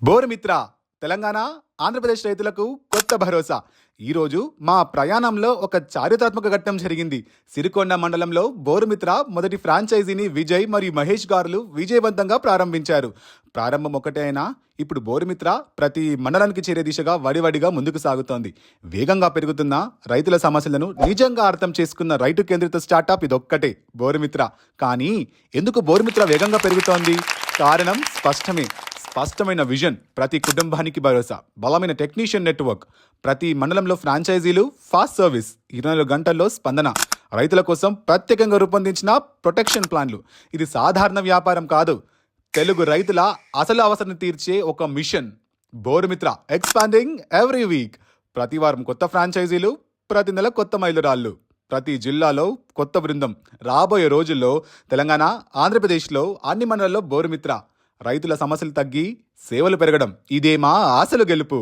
బోరుమిత్ర తెలంగాణ ఆంధ్రప్రదేశ్ రైతులకు కొత్త భరోసా. ఈరోజు మా ప్రయాణంలో ఒక చారిత్రాత్మక ఘట్టం జరిగింది. సిరికొండ మండలంలో బోరుమిత్ర మొదటి ఫ్రాంచైజీని విజయ్ మరియు మహేష్ గారులు విజయవంతంగా ప్రారంభించారు. ప్రారంభం ఒకటే అయినా ఇప్పుడు బోరుమిత్ర ప్రతి మండలానికి చేరే దిశగా వడివడిగా ముందుకు సాగుతోంది. వేగంగా పెరుగుతున్న రైతుల సమస్యలను నిజంగా అర్థం చేసుకున్న రైతు కేంద్రిత స్టార్టప్ ఇదొక్కటే బోరుమిత్ర. కానీ ఎందుకు బోరుమిత్ర వేగంగా పెరుగుతోంది? కారణం స్పష్టమైన విజన్, ప్రతి కుటుంబానికి భరోసా, బలమైన టెక్నీషియన్ నెట్వర్క్, ప్రతి మండలంలో ఫ్రాంచైజీలు, ఫాస్ట్ సర్వీస్, 24 గంటల్లో స్పందన, రైతుల కోసం ప్రత్యేకంగా రూపొందించిన ప్రొటెక్షన్ ప్లాన్లు. ఇది సాధారణ వ్యాపారం కాదు, తెలుగు రైతుల అసలు అవసరం తీర్చే ఒక mission. Borumitra expanding every week. ప్రతి వారం కొత్త ఫ్రాంచైజీలు, ప్రతి నెల కొత్త మైలురాళ్ళు, ప్రతి జిల్లాలో కొత్త బృందం. రాబోయే రోజుల్లో తెలంగాణ, ఆంధ్రప్రదేశ్లో అన్ని మండలాల్లో బోరుమిత్ర. రైతుల సమస్యలు తగ్గి సేవలు పెరగడం, ఇదే మా ఆశలు గెలుపు.